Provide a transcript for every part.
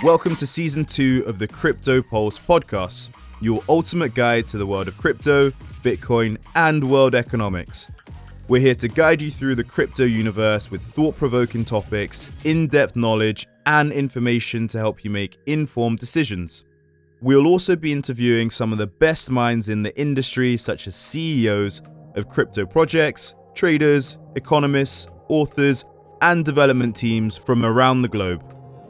Welcome to Season 2 of the Cryptopulse podcast, your ultimate guide to the world of crypto, Bitcoin, and world economics. We're here to guide you through the crypto universe with thought-provoking topics, in-depth knowledge, and information to help you make informed decisions. We'll also be interviewing some of the best minds in the industry, such as CEOs of crypto projects, traders, economists, authors, and development teams from around the globe.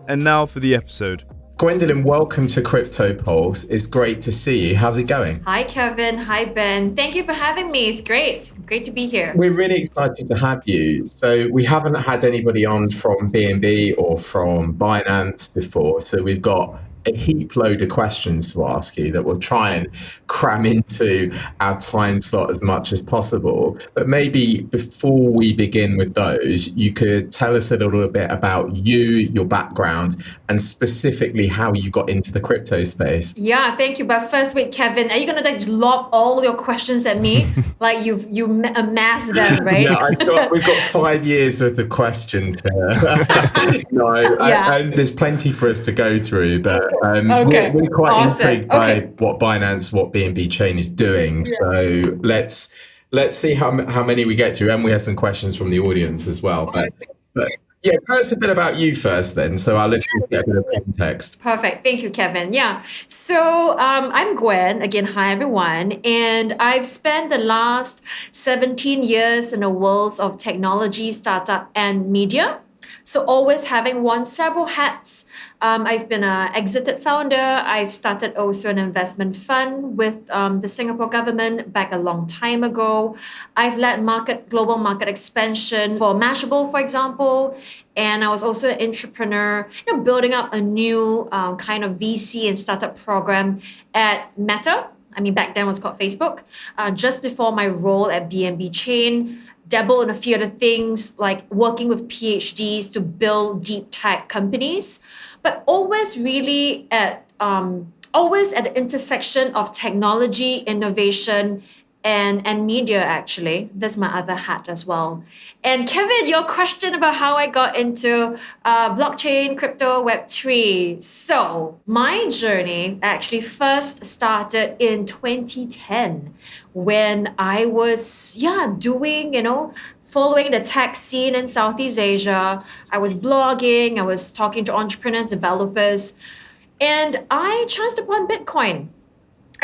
And now for the episode. Gwendolyn, welcome to Cryptopulse. It's great to see you. How's it going? Hi, Kevin. Hi, Ben. Thank you for having me. It's great. Great to be here. We're really excited to have you. So we haven't had anybody on from BNB or from Binance before. So we've got a heap load of questions to ask you that we'll try and cram into our time slot as much as possible. But maybe before we begin with those, you could tell us a little bit about you, your background, and specifically how you got into the crypto space. Yeah, thank you. But first, wait, Kevin, are you going to like lob all your questions at me? Like you amassed them, right? Yeah, we've got 5 years worth of questions here. And there's plenty for us to go through, but we're quite intrigued by what Binance, what BNB Chain is doing. Yeah. So let's see how many we get to, and we have some questions from the audience as well. But yeah, tell us a bit about you first then, so our listeners get a bit of context. Perfect. Thank you, Kevin. Yeah. So I'm Gwen. Again, hi, everyone. And I've spent the last 17 years in the worlds of technology, startup, and media. So always having worn several hats. I've been an exited founder. I've started also an investment fund with the Singapore government back a long time ago. I've led global market expansion for Mashable, for example. And I was also an entrepreneur, building up a new kind of VC and startup program at Meta. Back then it was called Facebook. Just before my role at BNB Chain, dabble in a few other things like working with PhDs to build deep tech companies, but always really at the intersection of technology, innovation, and media, actually. That's my other hat as well. And Kevin, your question about how I got into blockchain, crypto, Web3. So my journey actually first started in 2010 when I was, following the tech scene in Southeast Asia. I was blogging, I was talking to entrepreneurs, developers, and I chanced upon Bitcoin.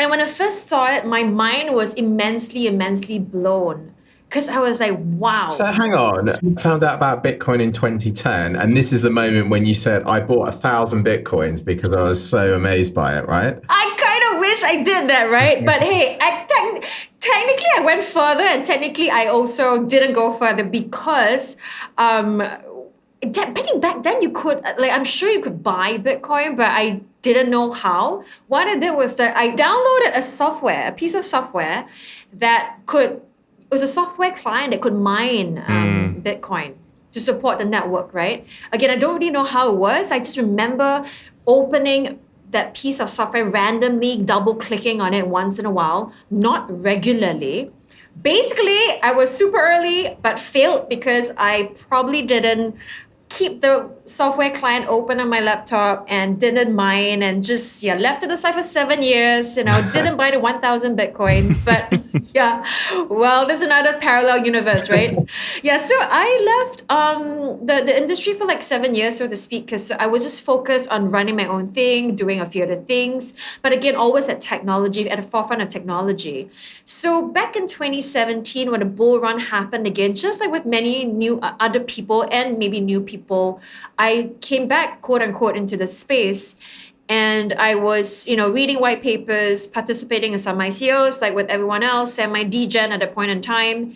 And when I first saw it, my mind was immensely blown because I was like, wow. So hang on, you found out about Bitcoin in 2010, and this is the moment when you said, I bought 1,000 Bitcoins because I was so amazed by it, right? I kind of wish I did that, right? But hey, technically I went further, and technically I also didn't go further because back then you could, I'm sure you could buy Bitcoin, but I didn't know how. What I did was that I downloaded a piece of software it was a software client that could mine Bitcoin to support the network, right? Again, I don't really know how it was. I just remember opening that piece of software randomly, double clicking on it once in a while, not regularly. Basically, I was super early, but failed because I probably didn't keep the software client open on my laptop and didn't mine and just left it aside for 7 years, didn't buy the 1,000 Bitcoins. But there's another parallel universe, right? So I left the industry for like 7 years, so to speak, because I was just focused on running my own thing, doing a few other things, but again, always at the forefront of technology. So back in 2017, when the bull run happened again, just like with many new other people and maybe new people, I came back, quote unquote, into the space. And I was, reading white papers, participating in some ICOs, like with everyone else, and my DGen at a point in time.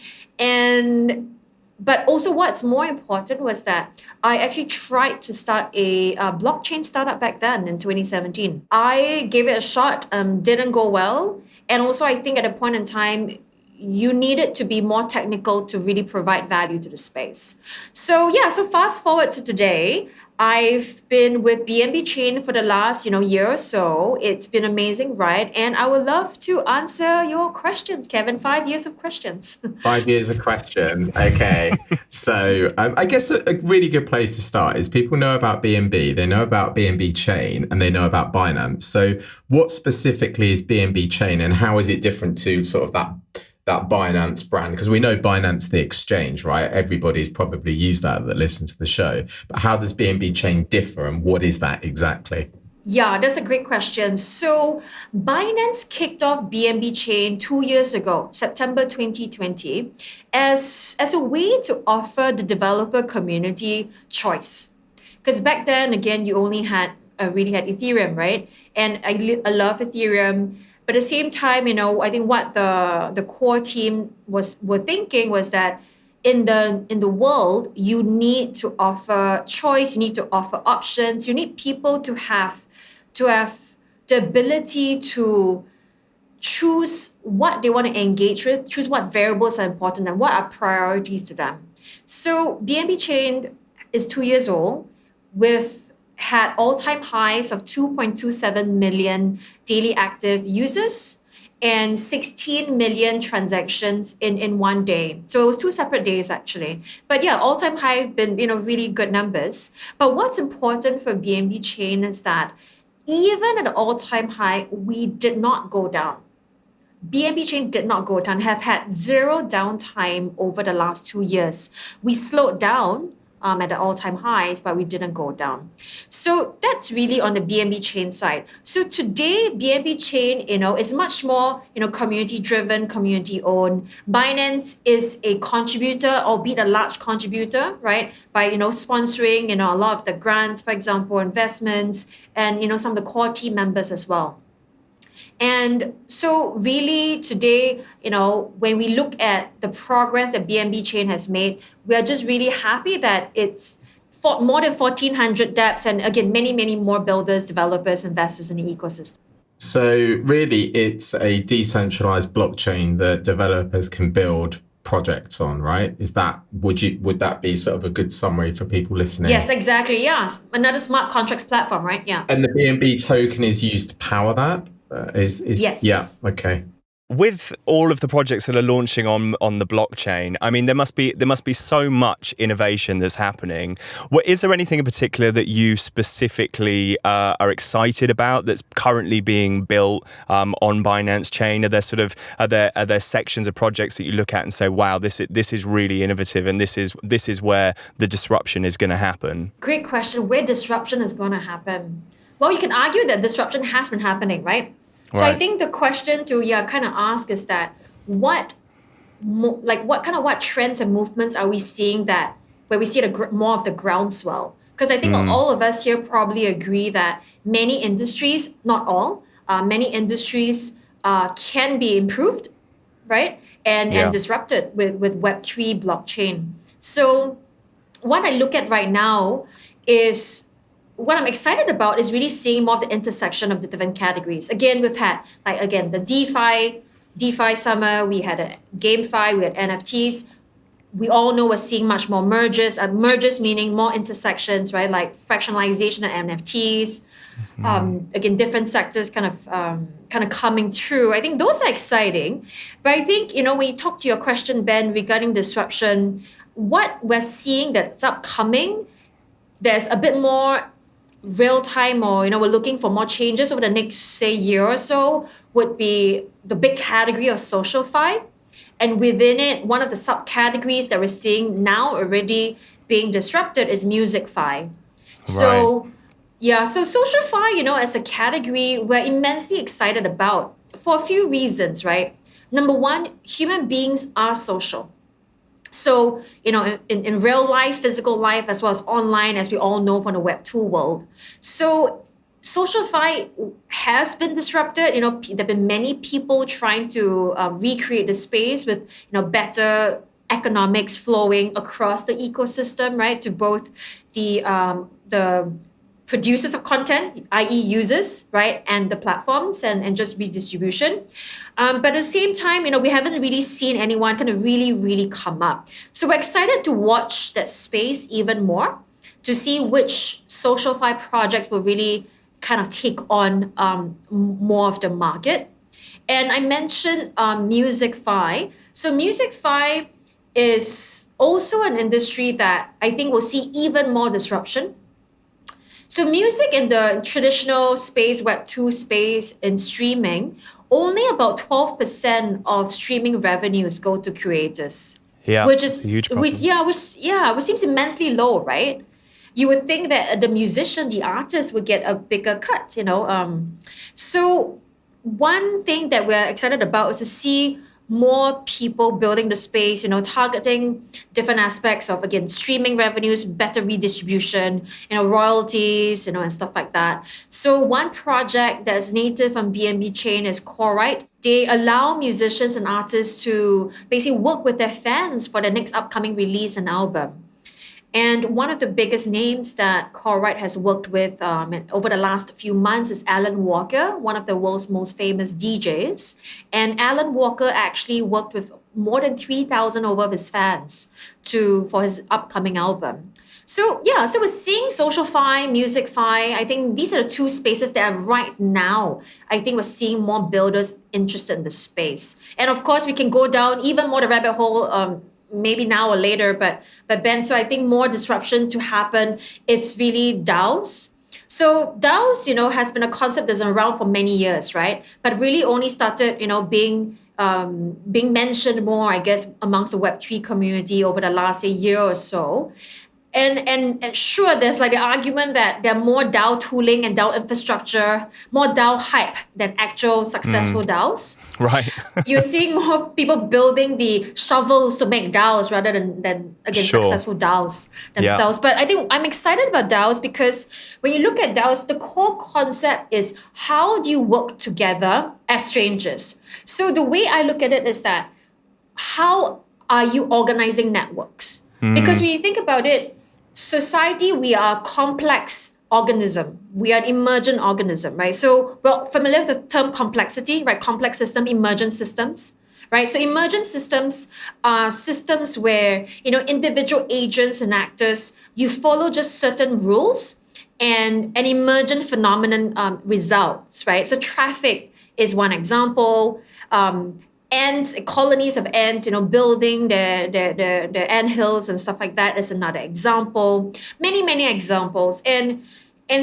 But also what's more important was that I actually tried to start a blockchain startup back then in 2017. I gave it a shot, didn't go well. And also I think at a point in time, you needed to be more technical to really provide value to the space. So fast forward to today. I've been with BNB Chain for the last, year or so. It's been amazing, right? And I would love to answer your questions, Kevin. 5 years of questions. 5 years of question. Okay. So I guess a really good place to start is people know about BNB, they know about BNB Chain, and they know about Binance. So what specifically is BNB Chain, and how is it different to sort of that Binance brand? Because we know Binance, the exchange, right? Everybody's probably used that listen to the show. But how does BNB Chain differ, and what is that exactly? Yeah, that's a great question. So Binance kicked off BNB Chain 2 years ago, September 2020, as a way to offer the developer community choice. Because back then, again, you only had really had Ethereum, right? And I love Ethereum. But at the same time, I think what the core team were thinking was that in the world, you need to offer choice, you need to offer options, you need people to have the ability to choose what they want to engage with, choose what variables are important and what are priorities to them. So BNB Chain is 2 years old, had all-time highs of 2.27 million daily active users and 16 million transactions in one day. So it was 2 separate days actually. But yeah, all-time high have been, really good numbers. But what's important for BNB Chain is that even at an all-time high, we did not go down. BNB Chain did not go down, have had zero downtime over the last 2 years. We slowed down at the all-time highs, but we didn't go down. So that's really on the BNB Chain side. So today, BNB Chain, is much more, community-driven, community-owned. Binance is a contributor, albeit a large contributor, right? By, sponsoring, a lot of the grants, for example, investments, and, some of the core team members as well. And so really today, when we look at the progress that BNB Chain has made, we are just really happy that it's more than 1,400 dApps and again, many, many more builders, developers, investors in the ecosystem. So really it's a decentralized blockchain that developers can build projects on, right? Would that be sort of a good summary for people listening? Yes, exactly. Yeah. Another smart contracts platform, right? Yeah. And the BNB token is used to power that? Yes. Yeah, okay. With all of the projects that are launching on the blockchain, I mean, there must be so much innovation that's happening. Is there anything in particular that you specifically are excited about that's currently being built on Binance Chain? Are there sections of projects that you look at and say, wow, this is really innovative, and this is where the disruption is going to happen? Great question. Where disruption is going to happen? Well, you can argue that disruption has been happening, right? So I think the question to kind of ask is that what trends and movements are we seeing where we see more of the groundswell? Because I think all of us here probably agree that many industries, not all, many industries can be improved, right? And disrupted with Web3 blockchain. So what I look at right now is what I'm excited about is really seeing more of the intersection of the different categories. Again, we've had the DeFi summer, we had a GameFi, we had NFTs. We all know we're seeing much more mergers. Mergers meaning more intersections, right? Like fractionalization of NFTs. Again, different sectors kind of coming through. I think those are exciting. But I think, when you talk to your question, Ben, regarding disruption, what we're seeing that's upcoming, there's a bit more real time, or we're looking for more changes over the next, say, year or so, would be the big category of social fi. And within it, one of the subcategories that we're seeing now already being disrupted is music fi. So so social fi, as a category, we're immensely excited about for a few reasons, right? Number one, human beings are social. So, in real life, physical life, as well as online, as we all know from the Web 2 world. So social fi has been disrupted. There have been many people trying to recreate the space with, better economics flowing across the ecosystem, right? To both the producers of content, i.e. users, right? And the platforms and just redistribution. But at the same time, we haven't really seen anyone kind of really come up. So we're excited to watch that space even more to see which SocialFi projects will really kind of take on more of the market. And I mentioned MusicFi. So MusicFi is also an industry that I think will see even more disruption. So music in the traditional space, Web2 space, and streaming, only about 12% of streaming revenues go to creators. Yeah, which it's a is huge problem. which seems immensely low, right? You would think that the musician, the artist, would get a bigger cut, So one thing that we're excited about is to see more people building the space, targeting different aspects of, again, streaming revenues, better redistribution, royalties, and stuff like that. So one project that's native on BNB Chain is Corite. They allow musicians and artists to basically work with their fans for the next upcoming release and album. And one of the biggest names that Corite has worked with over the last few months is Alan Walker, one of the world's most famous DJs. And Alan Walker actually worked with more than 3,000 of his fans for his upcoming album. So we're seeing SocialFi, MusicFi. I think these are the two spaces that are right now, I think we're seeing more builders interested in the space. And of course, we can go down even more the rabbit hole maybe now or later, but Ben, so I think more disruption to happen is really DAOs. So DAOs, has been a concept that's been around for many years, right? But really only started, being mentioned more, I guess, amongst the Web3 community over the last year or so. And sure, there's like the argument that there are more DAO tooling and DAO infrastructure, more DAO hype than actual successful DAOs. Right. You're seeing more people building the shovels to make DAOs rather than again, Sure. successful DAOs themselves. But I think I'm excited about DAOs because when you look at DAOs, the core concept is how do you work together as strangers? So the way I look at it is that how are you organizing networks? Because when you think about it, society, we are a complex organism. We are an emergent organism, right? So we're familiar with the term complexity, right? Complex system, emergent systems, right? So emergent systems are systems where, individual agents and actors, you follow just certain rules and an emergent phenomenon results, right? So traffic is one example. Ants, colonies of ants, building the ant hills and stuff like that is another example. Many examples. And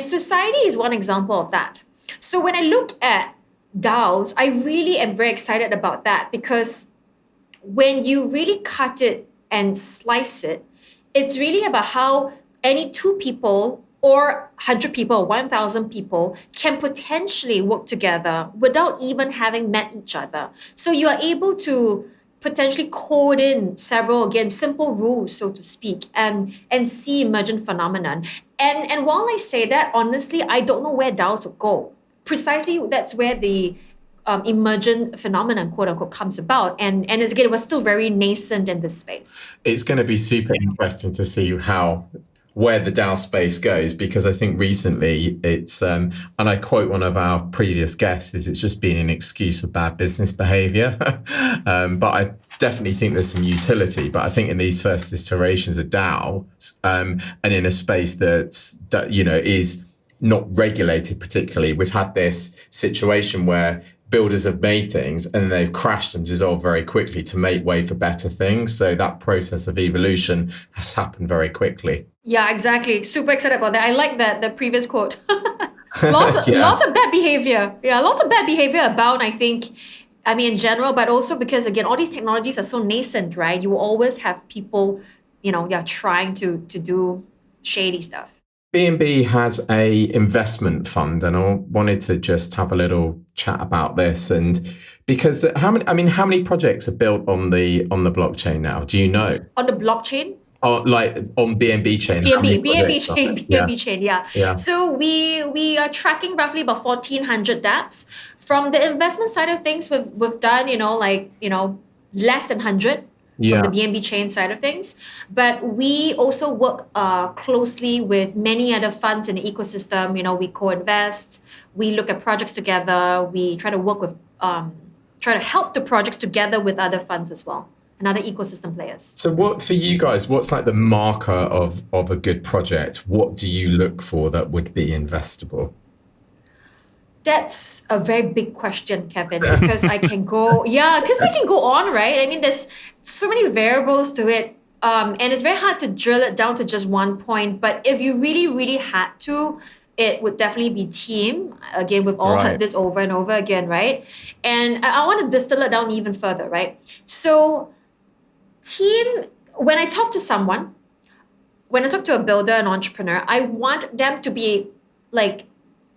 society is one example of that. So when I look at DAOs, I really am very excited about that because when you really cut it and slice it, it's really about how any two people or 100 people or 1,000 people can potentially work together without even having met each other. So you are able to potentially code in several, again, simple rules, so to speak, and see emergent phenomenon. And while I say that, honestly, I don't know where DAOs will go. Precisely, that's where the emergent phenomenon, quote unquote, comes about. And as again, it was still very nascent in this space. It's going to be super interesting to see where the DAO space goes, because I think recently it's, and I quote one of our previous guests, is it's just been an excuse for bad business behavior. But I definitely think there's some utility. But I think in these first iterations of DAO, and in a space that is not regulated particularly, we've had this situation where builders have made things and they've crashed and dissolved very quickly to make way for better things. So that process of evolution has happened very quickly. Yeah, exactly. Super excited about that. I like the previous quote. Lots of bad behavior. Yeah, lots of bad behavior abound, I think. I mean, in general, but also because, again, all these technologies are so nascent, right? You will always have people, trying to do shady stuff. BNB has a investment fund, and I wanted to just have a little chat about this. And because how many projects are built on the blockchain now? Do you know? On the blockchain? Like on BNB Chain. BNB Chain, yeah. So we are tracking roughly about 1,400 dApps. From the investment side of things, we've done less than 100. from the BNB Chain side of things. But we also work closely with many other funds in the ecosystem. You know, we co-invest, we look at projects together, we try to work with, try to help the projects together with other funds as well and other ecosystem players. So what, for you guys, what's like the marker of a good project? What do you look for that would be investable? That's a very big question, Kevin, because I can go, because I can go on, right? I mean, there's so many variables to it. And it's very hard to drill it down to just one point. But if you really, really had to, it would definitely be team. Again, we've all heard this over and over again, right? And I want to distill it down even further, right? So team, when I talk to someone, when I talk to a builder, an entrepreneur, I want them to be like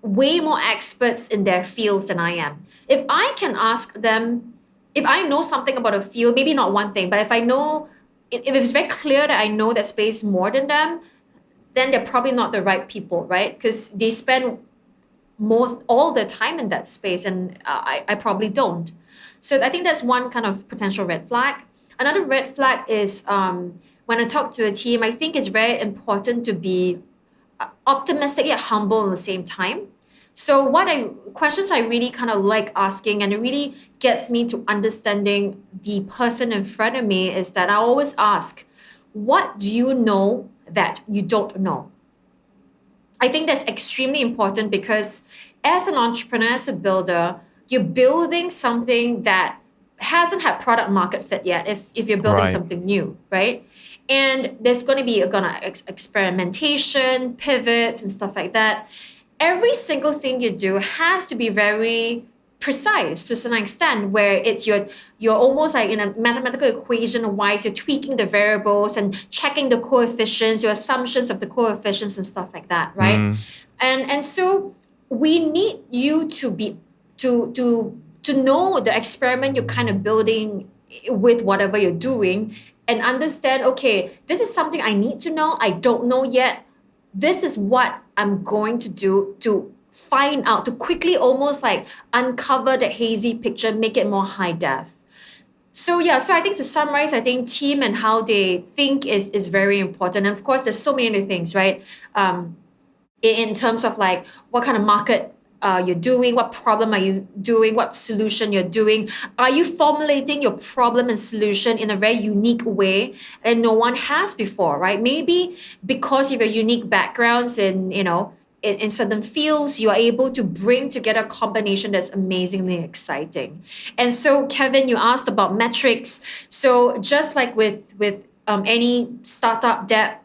way more experts in their fields than I am. If I can ask them, if I know something about a field, maybe not one thing, but if I know, if it's very clear that I know that space more than them, then they're probably not the right people, right? Because they spend all their time in that space, and I probably don't. So I think that's one kind of potential red flag. Another red flag is when I talk to a team, I think it's very important to be optimistic yet humble at the same time. So questions I really kind of like asking, and it really gets me to understanding the person in front of me, is that I always ask, what do you know that you don't know? I think that's extremely important, because as an entrepreneur, as a builder, you're building something that hasn't had product market fit yet if you're building something new, right? And there's going to be experimentation, pivots, and stuff like that. Every single thing you do has to be very precise to a certain extent, where it's you're almost like in a mathematical equation wise, you're tweaking the variables and checking the coefficients, your assumptions of the coefficients and stuff like that, right? And so we need you to be to know the experiment you're kind of building with whatever you're doing, and understand, okay, this is something I need to know, I don't know yet. This is what I'm going to do to find out, to quickly almost like uncover the hazy picture, make it more high def. So I think to summarize, I think team and how they think is very important. And of course, there's so many other things, right? In terms of like what kind of market you're doing, what problem are you doing, what solution you're doing. Are you formulating your problem and solution in a very unique way that no one has before, right? Maybe because of your unique backgrounds in certain fields, you are able to bring together a combination that's amazingly exciting. And so, Kevin, you asked about metrics. So just like with any startup debt,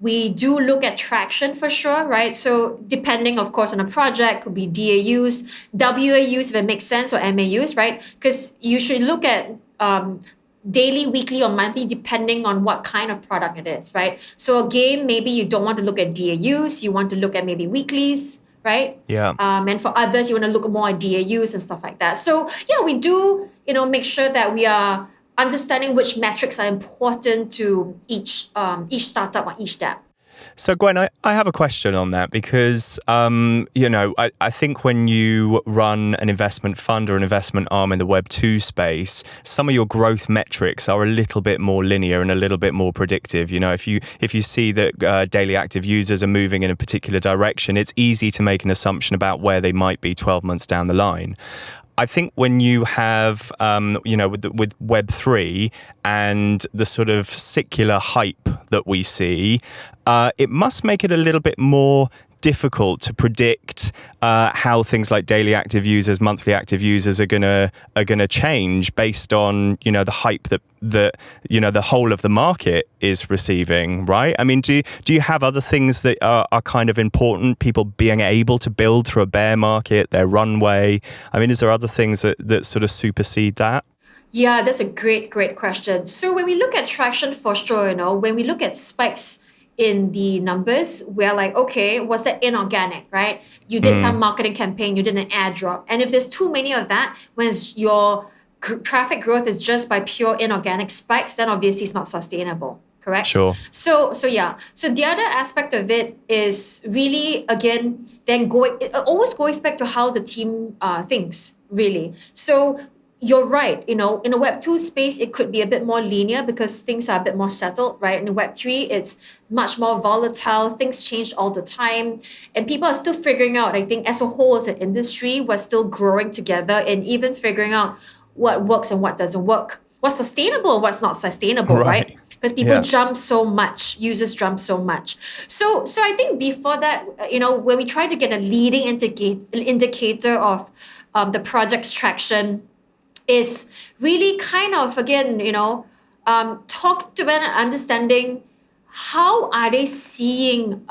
we do look at traction for sure, right? So depending, of course, on a project, could be DAUs, WAUs if it makes sense, or MAUs, right? Because you should look at daily, weekly, or monthly, depending on what kind of product it is, right? So a game, maybe you don't want to look at DAUs, you want to look at maybe weeklies, right? Yeah. And for others, you want to look more at DAUs and stuff like that. So we do, make sure that we are understanding which metrics are important to each startup or each debt. So Gwen, I have a question on that, because, I think when you run an investment fund or an investment arm in the Web 2 space, some of your growth metrics are a little bit more linear and a little bit more predictive. If you see that daily active users are moving in a particular direction, it's easy to make an assumption about where they might be 12 months down the line. I think when you have, with Web3 and the sort of secular hype that we see, it must make it a little bit more difficult to predict how things like daily active users, monthly active users are gonna change based on the hype that the whole of the market is receiving, right? I mean, do you have other things that are kind of important? People being able to build through a bear market, their runway. I mean, is there other things that sort of supersede that? Yeah, that's a great question. So when we look at traction, for sure, when we look at spikes in the numbers, we're like, okay, was that inorganic, right? You did some marketing campaign, you did an ad drop. And if there's too many of that, when your traffic growth is just by pure inorganic spikes, then obviously it's not sustainable, correct? Sure. So the other aspect of it is really, again, then it always goes back to how the team thinks, really. So you're right. In a Web 2 space, it could be a bit more linear because things are a bit more settled, right? In Web 3, it's much more volatile. Things change all the time. And people are still figuring out, I think, as a whole, as an industry, we're still growing together and even figuring out what works and what doesn't work, what's sustainable and what's not sustainable, right? Because people jump so much, users jump so much. So I think before that, when we try to get a leading indicator of the project's traction, is really kind of, again, talking to them and understanding how are they seeing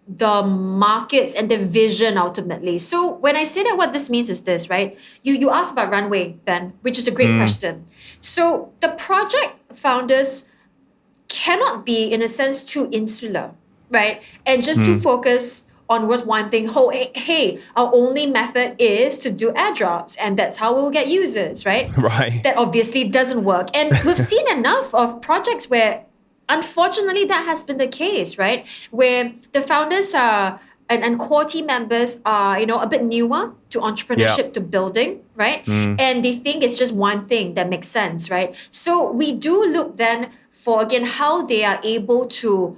the markets and the vision ultimately. So when I say that, what this means is this, right? You asked about runway, Ben, which is a great question. So the project founders cannot be, in a sense, too insular, right? And just to focus on was one thing, hey, our only method is to do airdrops, and that's how we'll get users, right? Right. That obviously doesn't work. And we've seen enough of projects where, unfortunately, that has been the case, right? Where the founders are and core team members are, a bit newer to entrepreneurship, to building, right? And they think it's just one thing that makes sense, right? So we do look then for, again, how they are able to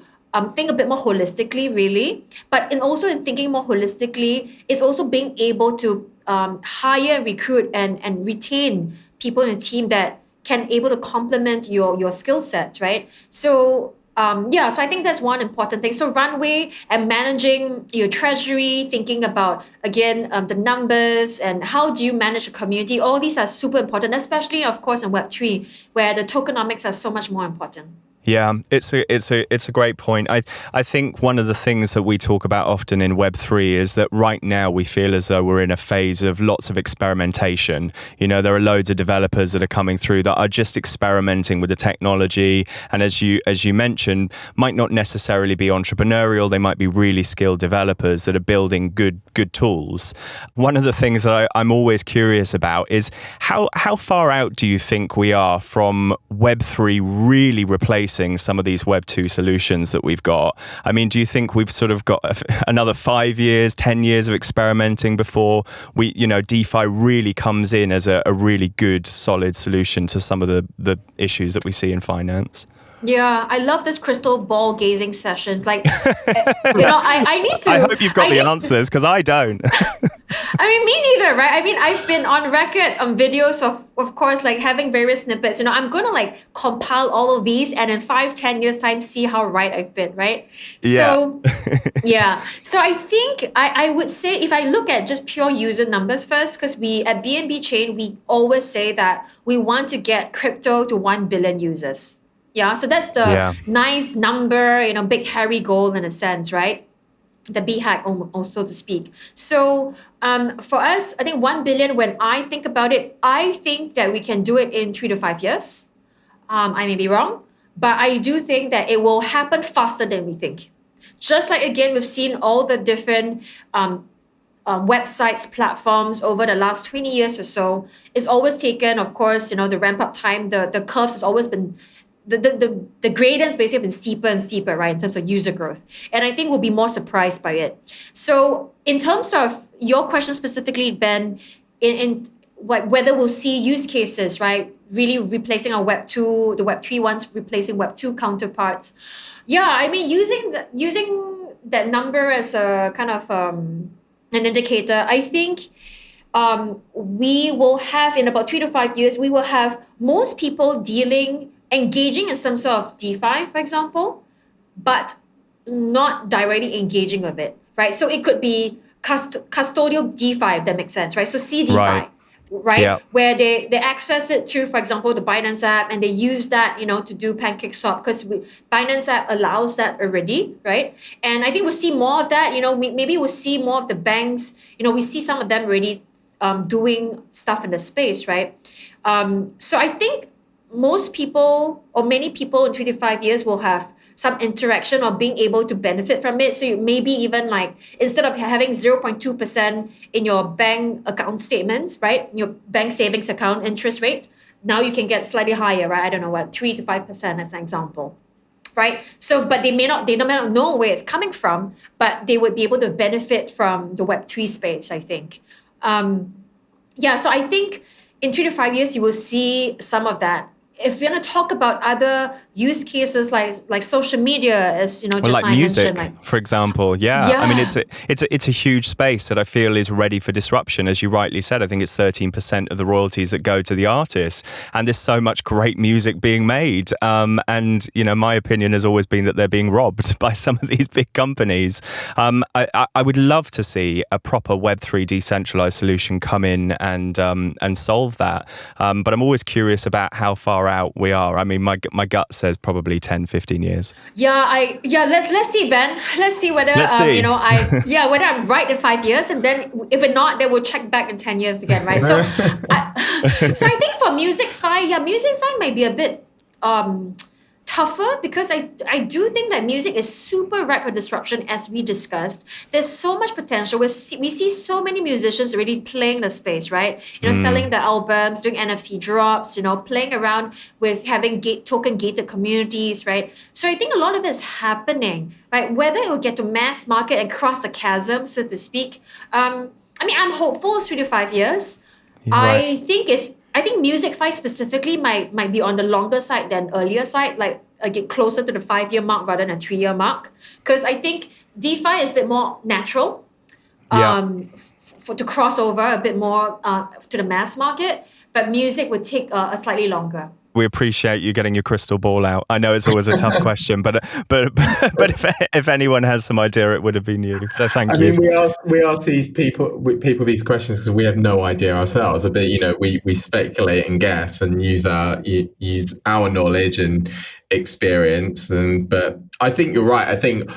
think a bit more holistically, really. But also in thinking more holistically, it's also being able to hire, recruit, and retain people in a team that can able to complement your skill sets, right? So so I think that's one important thing. So runway and managing your treasury, thinking about, again, the numbers and how do you manage a community. All these are super important, especially, of course, in Web3, where the tokenomics are so much more important. Yeah, it's a great point. I think one of the things that we talk about often in Web3 is that right now we feel as though we're in a phase of lots of experimentation. There are loads of developers that are coming through that are just experimenting with the technology, and as you mentioned, might not necessarily be entrepreneurial. They might be really skilled developers that are building good tools. One of the things that I'm always curious about is how far out do you think we are from Web3 really replacing some of these Web 2 solutions that we've got? I mean, do you think we've sort of got another 5 years, 10 years of experimenting before DeFi really comes in as a really good, solid solution to some of the issues that we see in finance? Yeah, I love this crystal ball gazing sessions. Like, I need to. I hope you've got the answers, because I don't. I mean, me neither, right? I mean, I've been on record on videos of course, like having various snippets. I'm going to like compile all of these and in 5-10 years time, see how right I've been, right? Yeah. So, yeah. So I think I would say, if I look at just pure user numbers first, because we at BNB Chain, we always say that we want to get crypto to 1 billion users. Yeah, so that's the nice number, big hairy goal in a sense, right? The BHAG, also to speak. So for us, I think 1 billion, when I think about it, I think that we can do it in 3 to 5 years. I may be wrong, but I do think that it will happen faster than we think. Just like, again, we've seen all the different websites, platforms over the last 20 years or so. It's always taken, of course, the ramp up time, the curves has always been, the gradients basically have been steeper and steeper, right, in terms of user growth. And I think we'll be more surprised by it. So in terms of your question specifically, Ben, in whether we'll see use cases, right, really replacing our Web 2, the Web 3 ones replacing Web 2 counterparts. Yeah, I mean, using that number as a kind of an indicator, I think we will have, in about 3 to 5 years, we will have most people engaging in some sort of DeFi, for example, but not directly engaging with it, right? So it could be custodial DeFi, if that makes sense, right? So CDeFi, right? Yeah. Where they access it through, for example, the Binance app, and they use that, to do pancake swap, because Binance app allows that already, right? And I think we'll see more of that. Maybe we'll see more of the banks. We see some of them already doing stuff in the space, right? So I think most people, or many people in 3 to 5 years, will have some interaction or being able to benefit from it. So maybe even like, instead of having 0.2% in your bank account statements, right, your bank savings account interest rate, now you can get slightly higher, right? I don't know what, 3 to 5% as an example, right? So, but they may not know where it's coming from, but they would be able to benefit from the Web3 space, I think. So I think in 3 to 5 years, you will see some of that. If you're going to talk about other use cases like social media, as Well, just like now I music, mentioned, for example. Yeah. I mean, it's a huge space that I feel is ready for disruption. As you rightly said, I think it's 13% of the royalties that go to the artists, and there's so much great music being made. And my opinion has always been that they're being robbed by some of these big companies. I would love to see a proper Web3 decentralized solution come in and solve that. But I'm always curious about how far out we are. I mean, my gut says probably 10, 15 years. Let's see, Ben. Let's see whether Let's see. whether I'm right in 5 years, and then if it's not, then we'll check back in 10 years again, right? So I think for Music.fi might be a bit tougher, because I do think that music is super ripe for disruption, as we discussed. There's so much potential. We see so many musicians already playing the space, right? Selling the albums, doing NFT drops, playing around with having token gated communities, right? So I think a lot of it is happening, right? Whether it will get to mass market and cross the chasm, so to speak. I'm hopeful 3 to 5 years. Right. I think Music.fi specifically might be on the longer side than earlier side, like get closer to the 5-year mark rather than 3-year mark. Because I think DeFi is a bit more natural to cross over a bit more to the mass market, but music would take a slightly longer. We appreciate you getting your crystal ball out. I know it's always a tough question, but if anyone has some idea, it would have been you. So thank you. I mean, we ask these people these questions because we have no idea ourselves. A bit, we speculate and guess and use our knowledge and experience. But I think you're right. I think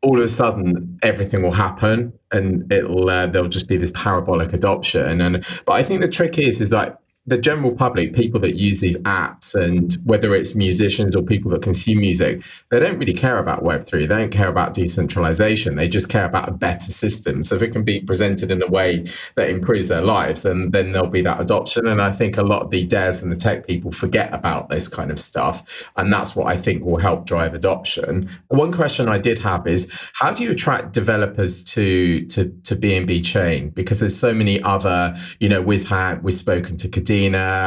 all of a sudden everything will happen, and there'll just be this parabolic adoption. But I think the trick is like, the general public, people that use these apps, and whether it's musicians or people that consume music, they don't really care about Web3. They don't care about decentralization. They just care about a better system. So if it can be presented in a way that improves their lives, then there'll be that adoption. And I think a lot of the devs and the tech people forget about this kind of stuff. And that's what I think will help drive adoption. One question I did have is, how do you attract developers to BNB Chain? Because there's so many other, we've spoken to Kadena,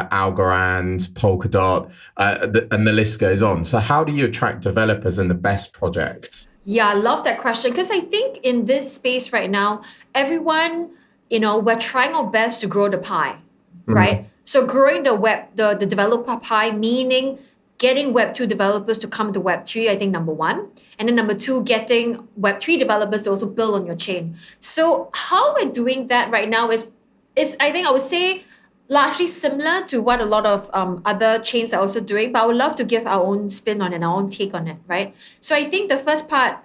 Algorand, Polkadot, and the list goes on. So how do you attract developers and the best projects? Yeah, I love that question, because I think in this space right now, everyone, we're trying our best to grow the pie, right? So growing the developer pie, meaning getting Web2 developers to come to Web3, I think number one. And then number two, getting Web3 developers to also build on your chain. So how we're doing that right now is I think I would say, largely similar to what a lot of other chains are also doing, but I would love to give our own spin on it and our own take on it, right? So I think the first part,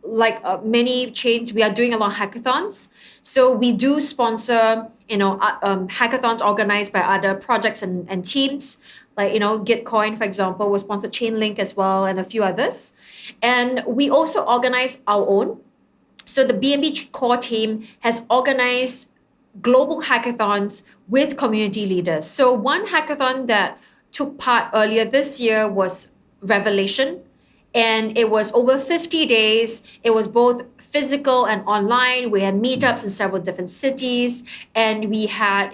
like many chains, we are doing a lot of hackathons. So we do sponsor, hackathons organized by other projects and teams. Like, Gitcoin, for example, was sponsored Chainlink as well, and a few others. And we also organize our own. So the BNB core team has organized global hackathons with community leaders. So one hackathon that took part earlier this year was Revelation, and it was over 50 days. It was both physical and online. We had meetups in several different cities, and we had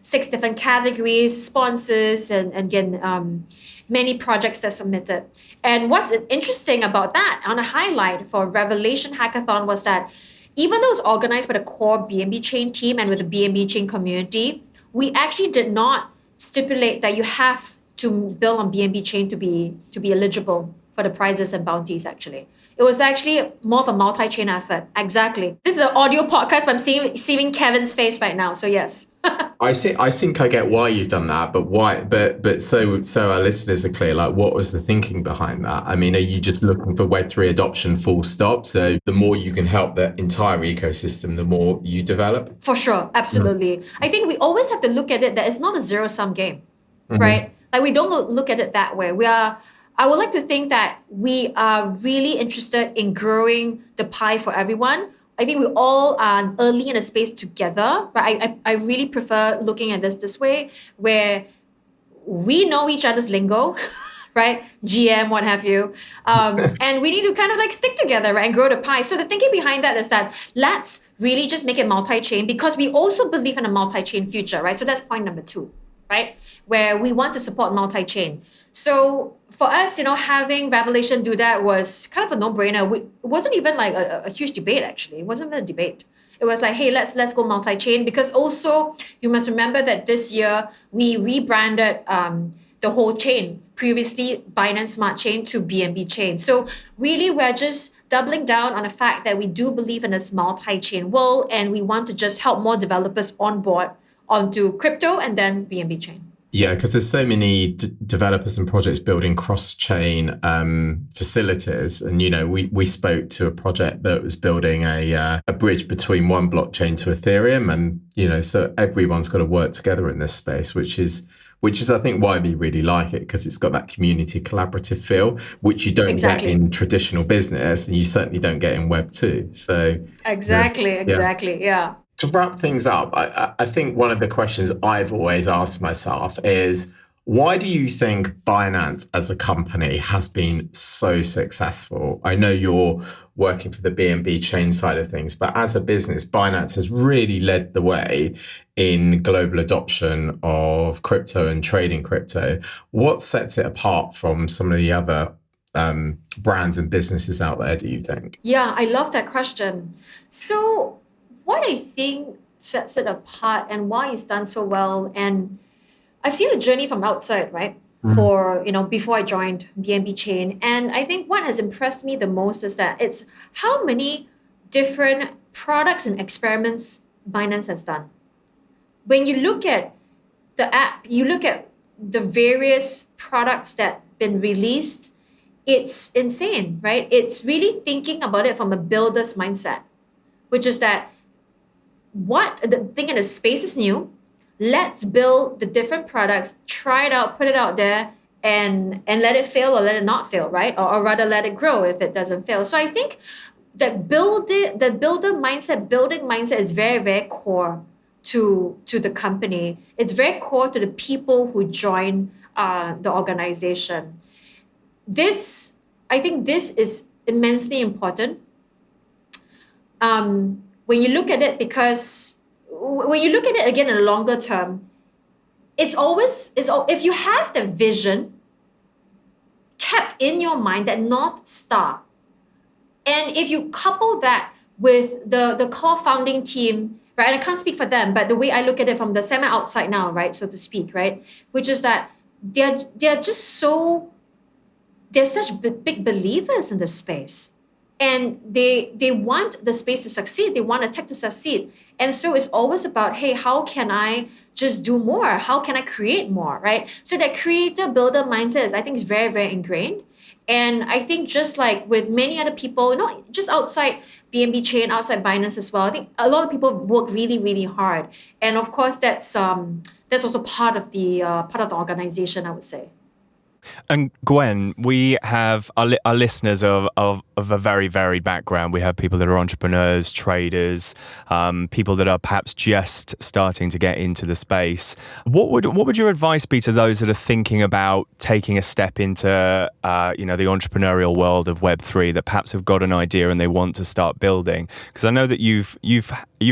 6 different categories, sponsors, and again many projects that submitted. And what's interesting about that, on a highlight for Revelation Hackathon, was that even though it was organized by the core BNB Chain team and with the BNB Chain community, we actually did not stipulate that you have to build on BNB Chain to be eligible for the prizes and bounties, actually. It was actually more of a multi-chain effort. Exactly. This is an audio podcast, but I'm seeing Kevin's face right now, so yes. I think I get why you've done that, but why? But so our listeners are clear. Like, what was the thinking behind that? I mean, are you just looking for Web3 adoption, full stop? So the more you can help the entire ecosystem, the more you develop. For sure, absolutely. I think we always have to look at it that it's not a zero-sum game, right? Like, we don't look at it that way. I would like to think that we are really interested in growing the pie for everyone. I think we all are early in a space together, but I really prefer looking at this way, where we know each other's lingo, right? GM, what have you. And we need to kind of like stick together, right? And grow the pie. So the thinking behind that is that let's really just make it multi-chain, because we also believe in a multi-chain future, right? So that's point number 2. right? Where we want to support multi-chain. So for us, having Revelation do that was kind of a no-brainer. It wasn't even like a huge debate, actually. It wasn't even a debate. It was like, hey, let's go multi-chain, because also you must remember that this year we rebranded the whole chain, previously Binance Smart Chain to BNB Chain. So really we're just doubling down on the fact that we do believe in this multi-chain world, and we want to just help more developers onboard onto crypto and then BNB Chain. Yeah, because there's so many developers and projects building cross-chain facilities, and we spoke to a project that was building a bridge between one blockchain to Ethereum, and so everyone's got to work together in this space, which is I think why we really like it, because it's got that community collaborative feel, which you don't get in traditional business, and you certainly don't get in Web 2. So exactly, yeah. To wrap things up, I think one of the questions I've always asked myself is, why do you think Binance as a company has been so successful? I know you're working for the BNB Chain side of things, but as a business, Binance has really led the way in global adoption of crypto and trading crypto. What sets it apart from some of the other brands and businesses out there, do you think? Yeah, I love that question. So what I think sets it apart and why it's done so well, and I've seen the journey from outside, right? For, before I joined BNB Chain. And I think what has impressed me the most is that it's how many different products and experiments Binance has done. When you look at the app, you look at the various products that have been released, it's insane, right? It's really thinking about it from a builder's mindset, which is that the thing in the space is new. Let's build the different products, try it out, put it out there, and let it fail or let it not fail, right? Or rather let it grow if it doesn't fail. So I think that building mindset is very, very core to the company. It's very core to the people who join the organization. I think this is immensely important. When you look at it, because when you look at it again in a longer term, if you have the vision kept in your mind, that North Star, and if you couple that with the core founding team, right? And I can't speak for them, but the way I look at it from the semi-outside now, right, so to speak, right, which is that they're such big believers in the space. And they want the space to succeed. They want the tech to succeed. And so it's always about, hey, how can I just do more? How can I create more, right? So that creator builder mindset I think is very, very ingrained. And I think just like with many other people, just outside BNB Chain, outside Binance as well, I think a lot of people work really, really hard. And of course, that's also part of the organization, I would say. And Gwen, we have our listeners of a very varied background. We have people that are entrepreneurs, traders, people that are perhaps just starting to get into the space. What would your advice be to those that are thinking about taking a step into the entrepreneurial world of Web3, that perhaps have got an idea and they want to start building? Because I know that you've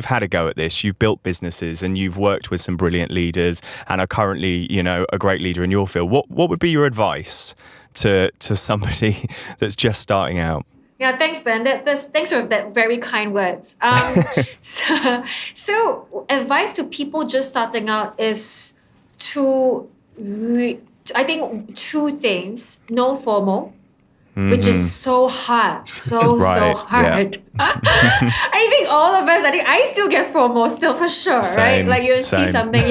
had a go at this. You've built businesses and you've worked with some brilliant leaders and are currently, a great leader in your field. What would be your advice to somebody that's just starting out? Yeah, thanks, Ben. Thanks for that very kind words. So advice to people just starting out is I think two things. No FOMO, which is so hard, so hard. Yeah. I think all of us, I still get FOMO still for sure, right? Like you see something,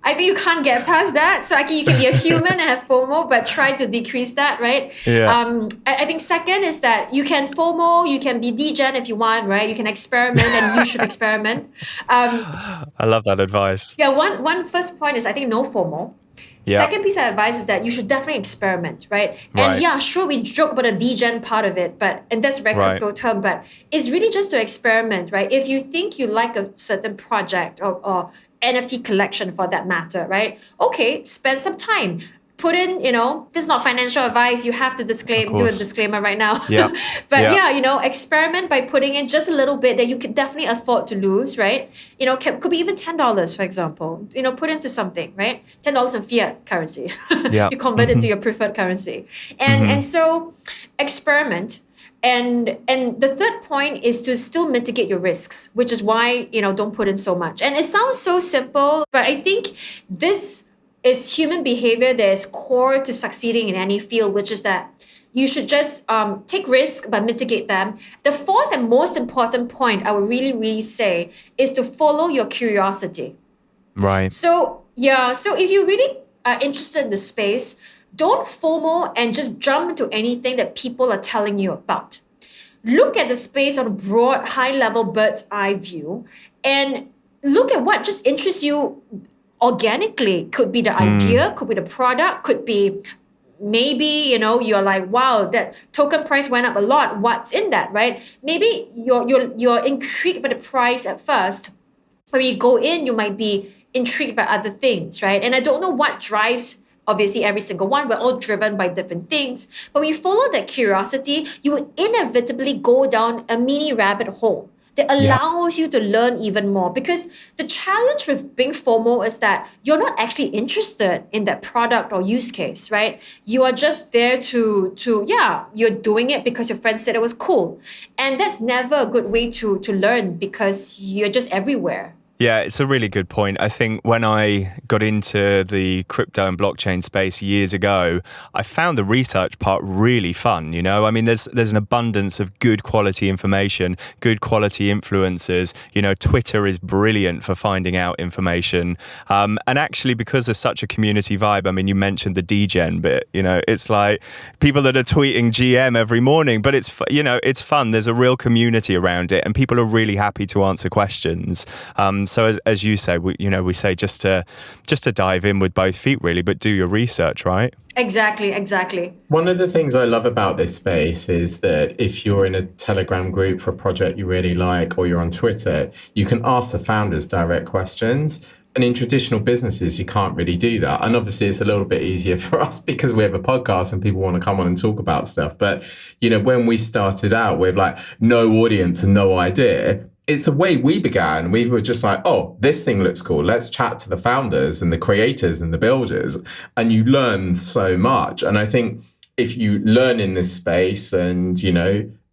I think you can't get past that. So you can be a human and have FOMO, but try to decrease that, right? Yeah. I think second is that you can FOMO, you can be degen if you want, right? You can experiment and you should experiment. I love that advice. Yeah, one first point is I think no FOMO. Yep. Second piece of advice is that you should definitely experiment, right? And yeah, sure, we joke about the degen part of it, and that's a very crypto term, but it's really just to experiment, right? If you think you like a certain project or NFT collection for that matter, right? Okay, spend some time. put in, this is not financial advice. You have to do a disclaimer right now. Yeah. But experiment by putting in just a little bit that you could definitely afford to lose, right? Could be even $10, for example. Put into something, right? $10 in fiat currency. Yeah. You convert it to your preferred currency. And so experiment. And the third point is to still mitigate your risks, which is why, don't put in so much. And it sounds so simple, but I think this is human behavior that is core to succeeding in any field, which is that you should just take risks but mitigate them. The fourth and most important point I would really, really say is to follow your curiosity. Right. So if you really are interested in the space, don't FOMO and just jump into anything that people are telling you about. Look at the space on a broad, high-level bird's eye view and look at what just interests you organically. Could be the idea, could be the product, could be maybe, you're like, wow, that token price went up a lot. What's in that, right? Maybe you're intrigued by the price at first. When you go in, you might be intrigued by other things, right? And I don't know what drives, obviously, every single one. We're all driven by different things. But when you follow that curiosity, you will inevitably go down a mini rabbit hole that allows you to learn even more. Because the challenge with being FOMO is that you're not actually interested in that product or use case, right? You are just there you're doing it because your friend said it was cool. And that's never a good way to learn because you're just everywhere. Yeah, it's a really good point. I think when I got into the crypto and blockchain space years ago, I found the research part really fun. I mean, there's an abundance of good quality information, good quality influencers. Twitter is brilliant for finding out information. And actually, because there's such a community vibe, I mean, you mentioned the degen bit. It's like people that are tweeting GM every morning, but it's fun. There's a real community around it, and people are really happy to answer questions. So as you say, we say just to dive in with both feet, really, but do your research, right? Exactly. One of the things I love about this space is that if you're in a Telegram group for a project you really like, or you're on Twitter, you can ask the founders direct questions. And in traditional businesses, you can't really do that. And obviously, it's a little bit easier for us because we have a podcast and people want to come on and talk about stuff. But, when we started out with like no audience and no idea, it's the way we began. We were just like, oh, this thing looks cool. Let's chat to the founders and the creators and the builders. And you learn so much. And I think if you learn in this space and,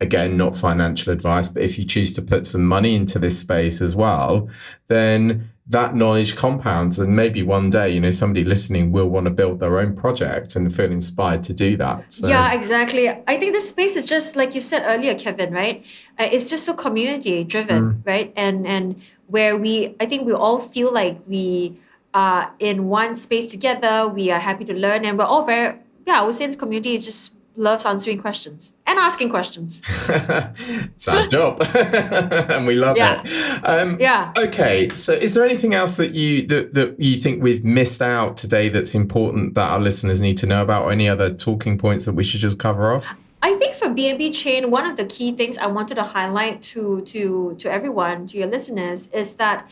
again, not financial advice, but if you choose to put some money into this space as well, then that knowledge compounds. And maybe one day, somebody listening will want to build their own project and feel inspired to do that. So. Yeah, exactly. I think this space is just like you said earlier, Kevin, right? It's just so community driven, right? And where I think we all feel like we are in one space together. We are happy to learn, and we're all I would say this community is just loves answering questions and asking questions. It's our job. And we love it. Okay. So is there anything else that you think we've missed out today that's important that our listeners need to know about, or any other talking points that we should just cover off? I think for BNB Chain, one of the key things I wanted to highlight to everyone, to your listeners, is that,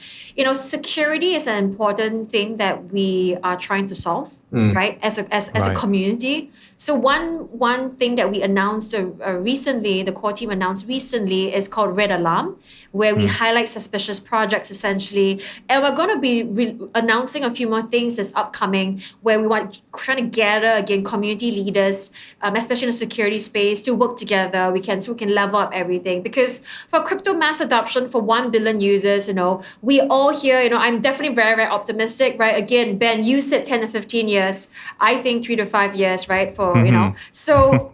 security is an important thing that we are trying to solve, right? As a community. So one thing that we announced recently, the core team announced recently, is called Red Alarm, where we highlight suspicious projects essentially. And we're going to be announcing a few more things that's upcoming, where we want trying to gather again community leaders, especially in the security space, to work together. We can level up everything, because for crypto mass adoption for 1 billion users, we all here, I'm definitely very, very optimistic, right? Again, Ben, you said 10 to 15 years. I think 3 to 5 years, right? So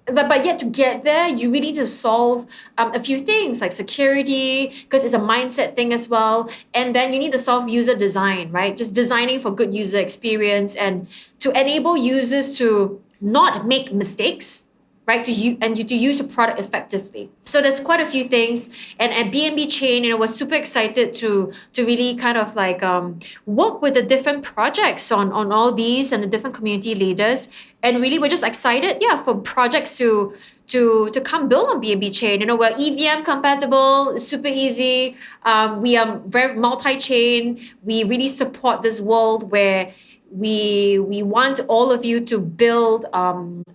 but yet to get there, you really need to solve a few things like security, because it's a mindset thing as well. And then you need to solve user design, right? Just designing for good user experience and to enable users to not make mistakes, right? To use a product effectively. So there's quite a few things. And at BNB Chain, we're super excited to really kind of like work with the different projects on all these and the different community leaders. And really, we're just excited, for projects to come build on BNB Chain. We're EVM compatible, it's super easy. We are very multi-chain. We really support this world where we want all of you to build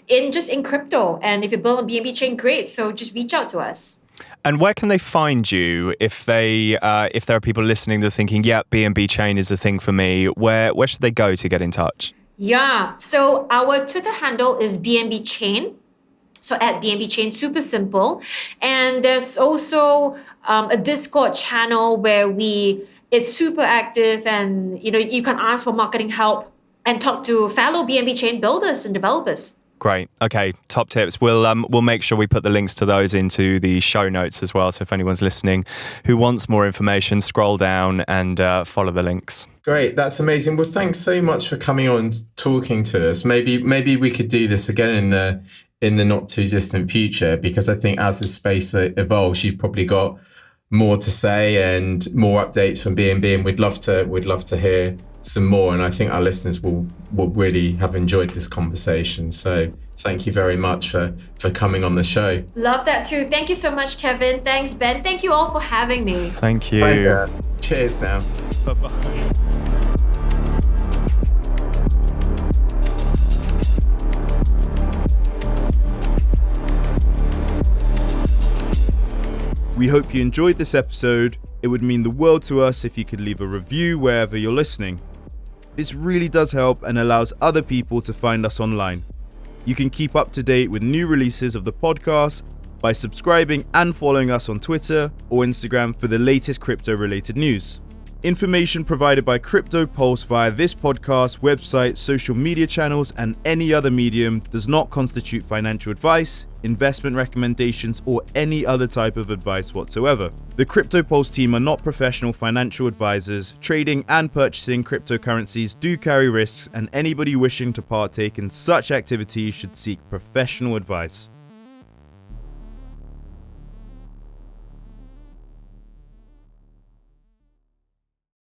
in crypto. And if you build on BNB Chain, great. So just reach out to us. And where can they find you if there are people listening that are thinking, yeah, BNB Chain is a thing for me? Where should they go to get in touch? Yeah, so our Twitter handle is BNB Chain. So at BNB Chain, super simple. And there's also a Discord channel where it's super active, and you can ask for marketing help and talk to fellow BNB Chain builders and developers. Great. Okay, top tips. We'll make sure we put the links to those into the show notes as well. So if anyone's listening who wants more information, scroll down and follow the links. Great, that's amazing. Well, thanks so much for coming on, talking to us. Maybe we could do this again in the not too distant future, because I think as this space evolves, you've probably got more to say and more updates from BNB, and we'd love to hear some more. And I think our listeners will really have enjoyed this conversation. So thank you very much for coming on the show. Love that too. Thank you so much, Kevin. Thanks, Ben. Thank you all for having me. Thank you. Bye. Cheers now. Bye-bye. We hope you enjoyed this episode. It would mean the world to us if you could leave a review wherever you're listening. This really does help and allows other people to find us online. You can keep up to date with new releases of the podcast by subscribing and following us on Twitter or Instagram for the latest crypto-related news. Information provided by Cryptopulse via this podcast, website, social media channels, and any other medium does not constitute financial advice, investment recommendations, or any other type of advice whatsoever. The Cryptopulse team are not professional financial advisors. Trading and purchasing cryptocurrencies do carry risks, and anybody wishing to partake in such activities should seek professional advice.